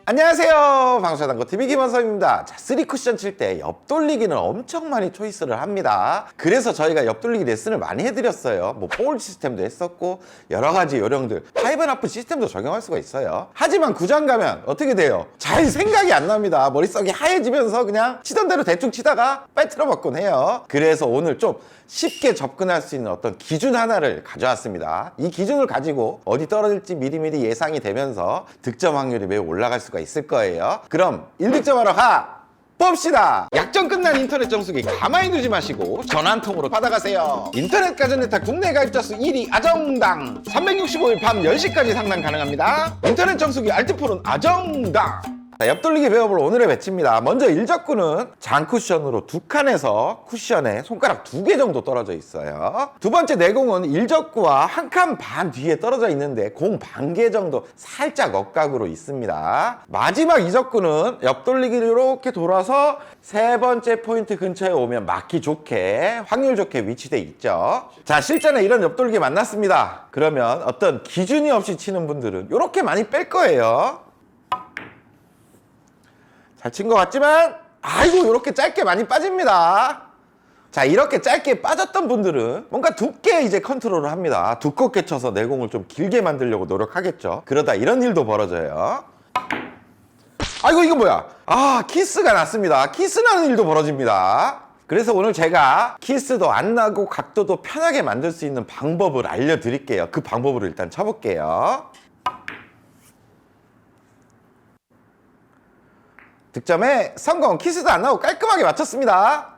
안녕하세요, 방수자당구 김원섭입니다. 자, 3쿠션 칠 때 옆돌리기는 엄청 많이 초이스를 합니다. 그래서 저희가 옆돌리기 레슨을 많이 해드렸어요. 뭐 볼 시스템도 했었고 여러 가지 요령들, 5&하프 시스템도 적용할 수가 있어요. 하지만 구장 가면 어떻게 돼요? 잘 생각이 안 납니다. 머릿속이 하얘지면서 그냥 치던 대로 대충 치다가 빠뜨려 먹곤 해요. 그래서 오늘 좀 쉽게 접근할 수 있는 어떤 기준 하나를 가져왔습니다. 이 기준을 가지고 어디 떨어질지 미리미리 예상이 되면서 득점 확률이 매우 올라갈 수가 있을 거예요. 그럼 1득점하러 가! 봅시다. 약정 끝난 인터넷 정수기 가만히 두지 마시고 전화 한 통으로 받아가세요. 인터넷 가전 네타 국내 가입자 수 1위 아정당, 365일 밤 10시까지 상담 가능합니다. 인터넷 정수기 알뜰폰은 아정당. 자, 옆돌리기 배워볼 오늘의 배치입니다. 먼저 일적구는 장쿠션으로 두 칸에서 쿠션에 손가락 2개 정도 떨어져 있어요. 두 번째 내공은 일적구와 한 칸 반 뒤에 떨어져 있는데 공 반 개 정도 살짝 억각으로 있습니다. 마지막 이적구는 옆돌리기를 이렇게 돌아서 세 번째 포인트 근처에 오면 맞기 좋게, 확률 좋게 위치돼 있죠. 자, 실전에 이런 옆돌리기 만났습니다. 그러면 어떤 기준이 없이 치는 분들은 이렇게 많이 뺄 거예요. 잘 친 것 같지만 아이고 이렇게 짧게 많이 빠집니다. 자, 이렇게 짧게 빠졌던 분들은 뭔가 두께 이제 컨트롤을 합니다. 두껍게 쳐서 내공을 좀 길게 만들려고 노력하겠죠. 그러다 이런 일도 벌어져요. 아이고 이건 뭐야? 키스가 났습니다. 키스 나는 일도 벌어집니다. 그래서 오늘 제가 키스도 안 나고 각도도 편하게 만들 수 있는 방법을 알려드릴게요. 그 방법으로 일단 쳐볼게요. 득점에 성공! 키스도 안 나오고 깔끔하게 맞췄습니다.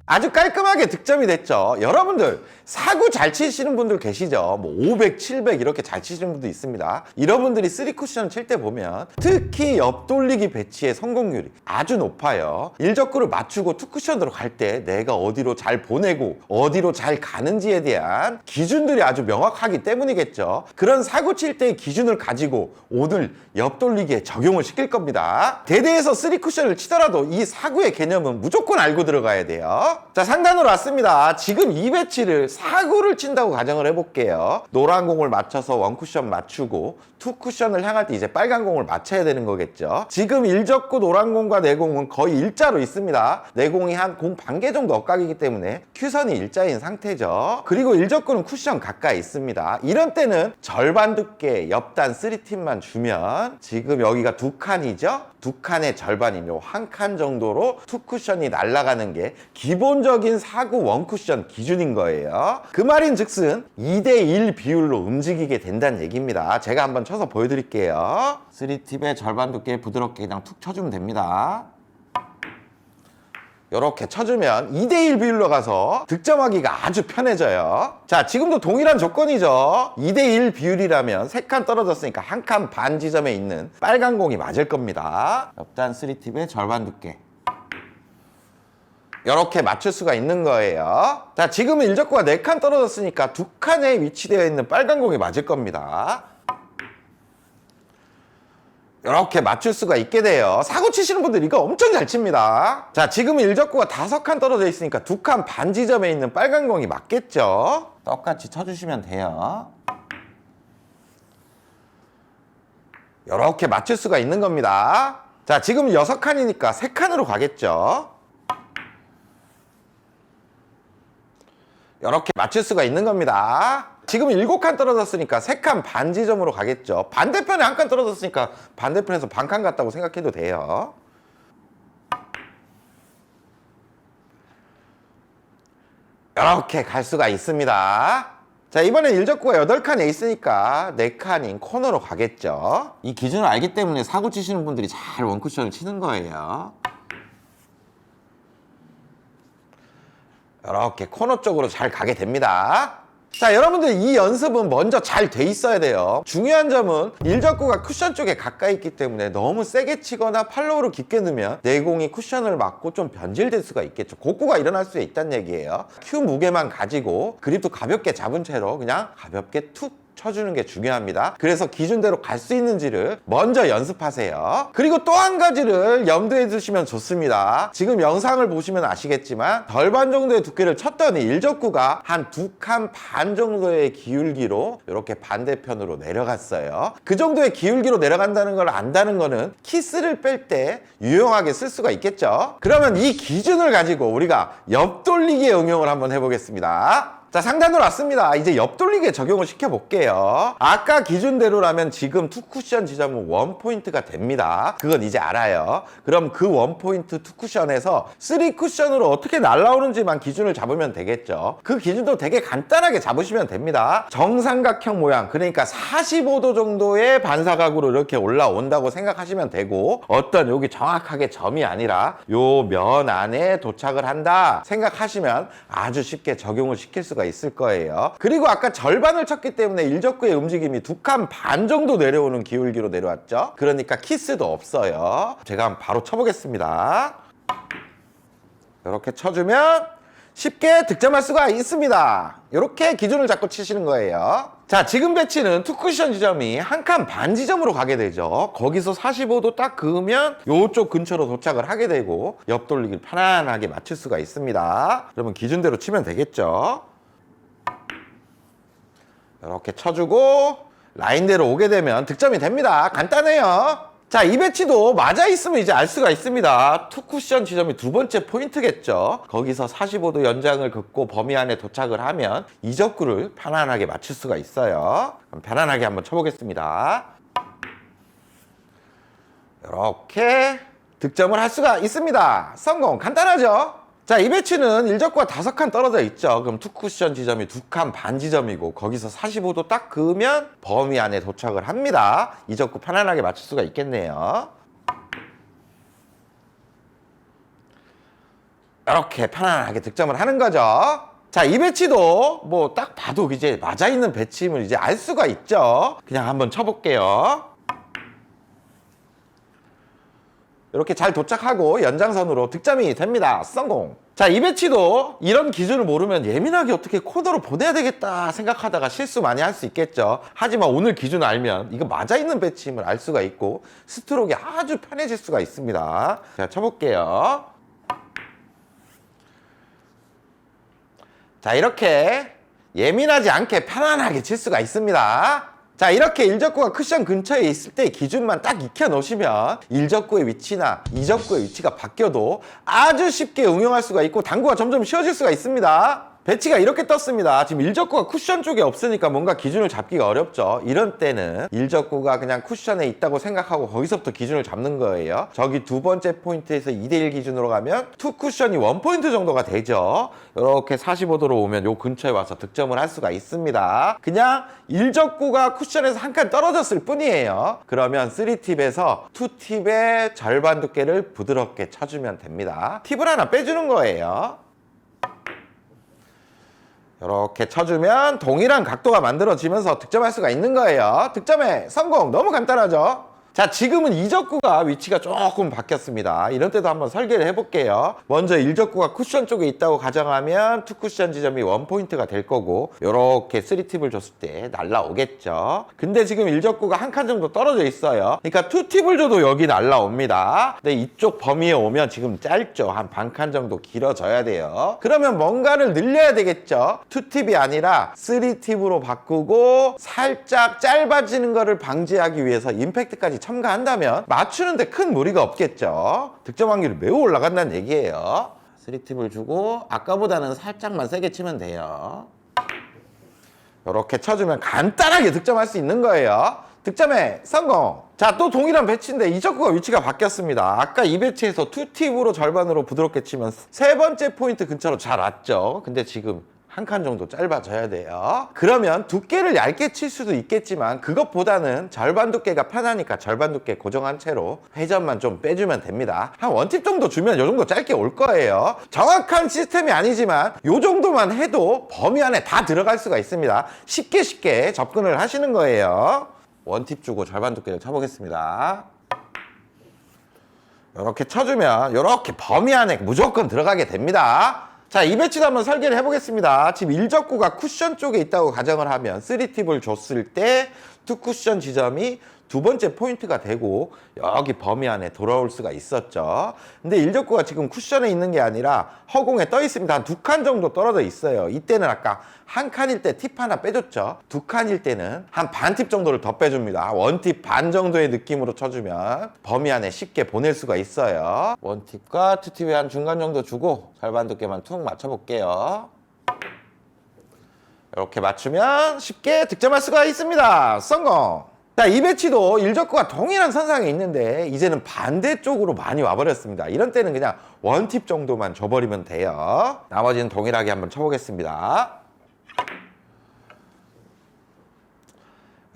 아주 깔끔하게 득점이 됐죠. 여러분들 사구 잘 치시는 분들 계시죠? 뭐 500, 700 이렇게 잘 치시는 분도 있습니다. 이런 분들이 3쿠션 칠 때 보면 특히 옆돌리기 배치의 성공률이 아주 높아요. 일적구를 맞추고 2쿠션으로 갈 때 내가 어디로 잘 보내고 어디로 잘 가는지에 대한 기준들이 아주 명확하기 때문이겠죠. 그런 사구 칠 때의 기준을 가지고 오늘 옆돌리기에 적용을 시킬 겁니다. 대대에서 3쿠션을 치더라도 이 사구의 개념은 무조건 알고 들어가야 돼요. 자, 상단으로 왔습니다. 지금 이 배치를 사구를 친다고 가정을 해볼게요. 노란 공을 맞춰서 원쿠션 맞추고 투쿠션을 향할 때 이제 빨간 공을 맞춰야 되는 거겠죠. 지금 일적구 노란 공과 내공은 거의 일자로 있습니다. 내공이 한 공 반 개 정도 엇각이기 때문에 큐선이 일자인 상태죠. 그리고 일적구는 쿠션 가까이 있습니다. 이런 때는 절반 두께 옆단 3팁만 주면 지금 여기가 두 칸이죠. 두 칸의 절반인 요 한 칸 정도로 투쿠션이 날아가는 게 기본적인 사구 원쿠션 기준인 거예요. 그 말인 즉슨 2대1 비율로 움직이게 된다는 얘기입니다. 제가 한번 쳐서 보여드릴게요. 3팁의 절반 두께 부드럽게 그냥 툭 쳐주면 됩니다. 이렇게 쳐주면 2대1 비율로 가서 득점하기가 아주 편해져요. 자, 지금도 동일한 조건이죠. 2대1 비율이라면 3칸 떨어졌으니까 한 칸 반 지점에 있는 빨간 공이 맞을 겁니다. 옆단 3팁의 절반 두께 이렇게 맞출 수가 있는 거예요. 자, 지금은 일적구가 4칸 떨어졌으니까 2칸에 위치되어 있는 빨간 공이 맞을 겁니다. 이렇게 맞출 수가 있게 돼요. 사구 치시는 분들 이거 엄청 잘 칩니다. 자, 지금은 일적구가 5칸 떨어져 있으니까 2칸 반 지점에 있는 빨간 공이 맞겠죠. 똑같이 쳐주시면 돼요. 이렇게 맞출 수가 있는 겁니다. 자, 지금 6칸이니까 3칸으로 가겠죠. 이렇게 맞출 수가 있는 겁니다. 지금 7칸 떨어졌으니까 3칸 반 지점으로 가겠죠. 반대편에 한 칸 떨어졌으니까 반대편에서 반칸 갔다고 생각해도 돼요. 이렇게 갈 수가 있습니다. 자, 이번엔 일적구가 8칸에 있으니까 4칸인 코너로 가겠죠. 이 기준을 알기 때문에 사구 치시는 분들이 잘 원쿠션을 치는 거예요. 이렇게 코너 쪽으로 잘 가게 됩니다. 자, 여러분들 이 연습은 먼저 잘 돼 있어야 돼요. 중요한 점은 일적구가 쿠션 쪽에 가까이 있기 때문에 너무 세게 치거나 팔로우를 깊게 넣으면 내공이 쿠션을 맞고 좀 변질될 수가 있겠죠. 곡구가 일어날 수 있다는 얘기예요. 큐 무게만 가지고 그립도 가볍게 잡은 채로 그냥 가볍게 툭 쳐주는 게 중요합니다. 그래서 기준대로 갈 수 있는지를 먼저 연습하세요. 그리고 또 한 가지를 염두에 두시면 좋습니다. 지금 영상을 보시면 아시겠지만 절반 정도의 두께를 쳤더니 일적구가 한 2칸 반 정도의 기울기로 이렇게 반대편으로 내려갔어요. 그 정도의 기울기로 내려간다는 걸 안다는 거는 키스를 뺄 때 유용하게 쓸 수가 있겠죠. 그러면 이 기준을 가지고 우리가 옆돌리기에 응용을 한번 해보겠습니다. 자, 상단으로 왔습니다. 이제 옆돌리기에 적용을 시켜볼게요. 아까 기준대로라면 지금 투쿠션 지점은 원포인트가 됩니다. 그건 이제 알아요. 그럼 그 원포인트 투쿠션에서 3쿠션으로 어떻게 날라오는지만 기준을 잡으면 되겠죠. 그 기준도 되게 간단하게 잡으시면 됩니다. 정삼각형 모양, 그러니까 45도 정도의 반사각으로 이렇게 올라온다고 생각하시면 되고, 어떤 여기 정확하게 점이 아니라 요 면 안에 도착을 한다 생각하시면 아주 쉽게 적용을 시킬 수가 있을 거예요. 그리고 아까 절반을 쳤기 때문에 일적구의 움직임이 2칸 반 정도 내려오는 기울기로 내려왔죠. 그러니까 키스도 없어요. 제가 바로 쳐보겠습니다. 이렇게 쳐주면 쉽게 득점할 수가 있습니다. 이렇게 기준을 잡고 치시는 거예요. 자, 지금 배치는 투쿠션 지점이 한 칸 반 지점으로 가게 되죠. 거기서 45도 딱 그으면 이쪽 근처로 도착을 하게 되고 옆돌리기를 편안하게 맞출 수가 있습니다. 그러면 기준대로 치면 되겠죠. 이렇게 쳐주고 라인대로 오게 되면 득점이 됩니다. 간단해요. 자, 이 배치도 맞아 있으면 이제 알 수가 있습니다. 투쿠션 지점이 두 번째 포인트겠죠. 거기서 45도 연장을 긋고 범위 안에 도착을 하면 이적구를 편안하게 맞출 수가 있어요. 그럼 편안하게 한번 쳐보겠습니다. 이렇게 득점을 할 수가 있습니다. 성공! 간단하죠? 자, 이 배치는 일적구가 5칸 떨어져 있죠. 그럼 투쿠션 지점이 2칸 반 지점이고 거기서 45도 딱 그으면 범위 안에 도착을 합니다. 이적구 편안하게 맞출 수가 있겠네요. 이렇게 편안하게 득점을 하는 거죠. 자, 이 배치도 뭐 딱 봐도 이제 맞아 있는 배치임을 이제 알 수가 있죠. 그냥 한번 쳐볼게요. 이렇게 잘 도착하고 연장선으로 득점이 됩니다. 성공! 자, 이 배치도 이런 기준을 모르면 예민하게 어떻게 코너로 보내야 되겠다 생각하다가 실수 많이 할 수 있겠죠. 하지만 오늘 기준 알면 이거 맞아 있는 배치임을 알 수가 있고 스트로크가 아주 편해질 수가 있습니다. 자, 쳐볼게요. 자, 이렇게 예민하지 않게 편안하게 칠 수가 있습니다. 자, 이렇게 일적구가 쿠션 근처에 있을 때 기준만 딱 익혀 놓으시면 일적구의 위치나 이적구의 위치가 바뀌어도 아주 쉽게 응용할 수가 있고 당구가 점점 쉬워질 수가 있습니다. 배치가 이렇게 떴습니다. 지금 일적구가 쿠션 쪽에 없으니까 뭔가 기준을 잡기가 어렵죠. 이런 때는 일적구가 그냥 쿠션에 있다고 생각하고 거기서부터 기준을 잡는 거예요. 저기 두 번째 포인트에서 2대1 기준으로 가면 투 쿠션이 원 포인트 정도가 되죠. 이렇게 45도로 오면 요 근처에 와서 득점을 할 수가 있습니다. 그냥 일적구가 쿠션에서 한 칸 떨어졌을 뿐이에요. 그러면 3팁에서 2팁의 절반 두께를 부드럽게 쳐주면 됩니다. 팁을 하나 빼주는 거예요. 이렇게 쳐주면 동일한 각도가 만들어지면서 득점할 수가 있는 거예요. 득점에 성공! 너무 간단하죠? 자, 지금은 이적구가 위치가 조금 바뀌었습니다. 이런 때도 한번 설계를 해볼게요. 먼저 일적구가 쿠션 쪽에 있다고 가정하면 투쿠션 지점이 원포인트가 될 거고 이렇게 3팁을 줬을 때 날라오겠죠. 근데 지금 일적구가 한 칸 정도 떨어져 있어요. 그러니까 2팁을 줘도 여기 날라옵니다. 근데 이쪽 범위에 오면 지금 짧죠. 한 반 칸 정도 길어져야 돼요. 그러면 뭔가를 늘려야 되겠죠. 2팁이 아니라 3팁으로 바꾸고 살짝 짧아지는 거를 방지하기 위해서 임팩트까지 첨가한다면 맞추는데 큰 무리가 없겠죠. 득점 확률이 매우 올라간다는 얘기예요. 3팁을 주고 아까보다는 살짝만 세게 치면 돼요. 이렇게 쳐주면 간단하게 득점할 수 있는 거예요. 득점에 성공! 자, 또 동일한 배치인데 이적구가 위치가 바뀌었습니다. 아까 이 배치에서 2팁으로 절반으로 부드럽게 치면 세 번째 포인트 근처로 잘 왔죠. 근데 지금 한 칸 정도 짧아져야 돼요. 그러면 두께를 얇게 칠 수도 있겠지만 그것보다는 절반 두께가 편하니까 절반 두께 고정한 채로 회전만 좀 빼주면 됩니다. 한 원팁 정도 주면 이 정도 짧게 올 거예요. 정확한 시스템이 아니지만 이 정도만 해도 범위 안에 다 들어갈 수가 있습니다. 쉽게 접근을 하시는 거예요. 원팁 주고 절반 두께를 쳐보겠습니다. 이렇게 쳐주면 이렇게 범위 안에 무조건 들어가게 됩니다. 자, 이 배치도 한번 설계를 해보겠습니다. 지금 일적구가 쿠션 쪽에 있다고 가정을 하면 3팁을 줬을 때 투쿠션 지점이 두 번째 포인트가 되고 여기 범위 안에 돌아올 수가 있었죠. 근데 일적구가 지금 쿠션에 있는 게 아니라 허공에 떠 있습니다. 한 두 칸 정도 떨어져 있어요. 이때는 아까 한 칸일 때 팁 하나 빼줬죠. 두 칸일 때는 한 반 팁 정도를 더 빼줍니다. 원팁 반 정도의 느낌으로 쳐주면 범위 안에 쉽게 보낼 수가 있어요. 원팁과 투팁의 한 중간 정도 주고 절반 두께만 툭 맞춰볼게요. 이렇게 맞추면 쉽게 득점할 수가 있습니다. 성공! 자, 이 배치도 일적구가 동일한 선상에 있는데 이제는 반대쪽으로 많이 와버렸습니다. 이런 때는 그냥 원팁 정도만 줘버리면 돼요. 나머지는 동일하게 한번 쳐보겠습니다.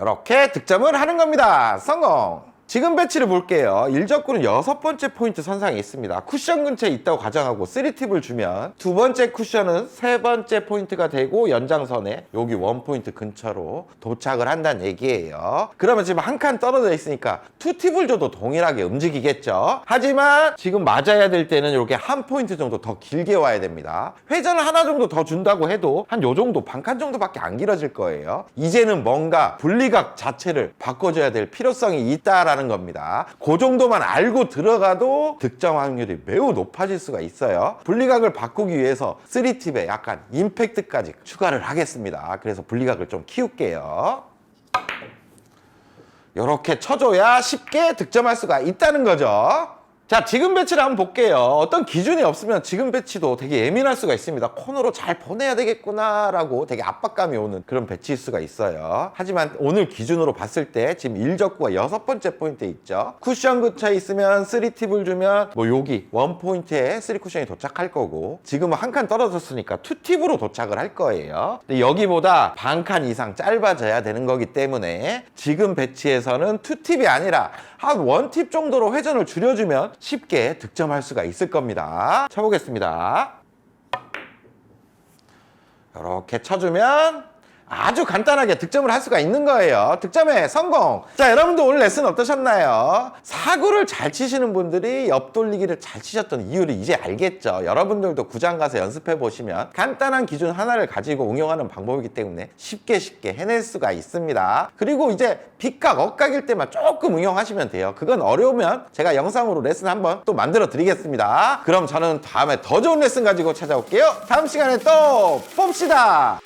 이렇게 득점을 하는 겁니다. 성공! 지금 배치를 볼게요. 일적구는 6번째 포인트 선상에 있습니다. 쿠션 근처에 있다고 가정하고 3팁을 주면 두 번째 쿠션은 세 번째 포인트가 되고 연장선에 여기 원 포인트 근처로 도착을 한다는 얘기예요. 그러면 지금 한 칸 떨어져 있으니까 투팁을 줘도 동일하게 움직이겠죠. 하지만 지금 맞아야 될 때는 이렇게 한 포인트 정도 더 길게 와야 됩니다. 회전을 하나 정도 더 준다고 해도 한 요 정도, 반 칸 정도밖에 안 길어질 거예요. 이제는 뭔가 분리각 자체를 바꿔줘야 될 필요성이 있다라는 겁니다. 그 정도만 알고 들어가도 득점 확률이 매우 높아질 수가 있어요. 분리각을 바꾸기 위해서 3팁에 약간 임팩트까지 추가를 하겠습니다. 그래서 분리각을 좀 키울게요. 이렇게 쳐줘야 쉽게 득점할 수가 있다는 거죠. 자, 지금 배치를 한번 볼게요. 어떤 기준이 없으면 지금 배치도 되게 예민할 수가 있습니다. 코너로 잘 보내야 되겠구나 라고 되게 압박감이 오는 그런 배치일 수가 있어요. 하지만 오늘 기준으로 봤을 때 지금 일적구가 6번째 포인트에 있죠. 쿠션 근처에 있으면 3팁을 주면 뭐 여기 원 포인트에 3쿠션이 도착할 거고 지금은 한 칸 떨어졌으니까 2팁으로 도착을 할 거예요. 근데 여기보다 반 칸 이상 짧아져야 되는 거기 때문에 지금 배치에서는 2팁이 아니라 한 1팁 정도로 회전을 줄여주면 쉽게 득점할 수가 있을 겁니다. 쳐보겠습니다. 이렇게 쳐주면 아주 간단하게 득점을 할 수가 있는 거예요. 득점에 성공! 자, 여러분들 오늘 레슨 어떠셨나요? 사구를 잘 치시는 분들이 옆돌리기를 잘 치셨던 이유를 이제 알겠죠. 여러분들도 구장 가서 연습해 보시면 간단한 기준 하나를 가지고 응용하는 방법이기 때문에 쉽게 해낼 수가 있습니다. 그리고 이제 빗각, 억각일 때만 조금 응용하시면 돼요. 그건 어려우면 제가 영상으로 레슨 한번 또 만들어 드리겠습니다. 그럼 저는 다음에 더 좋은 레슨 가지고 찾아올게요. 다음 시간에 또 봅시다.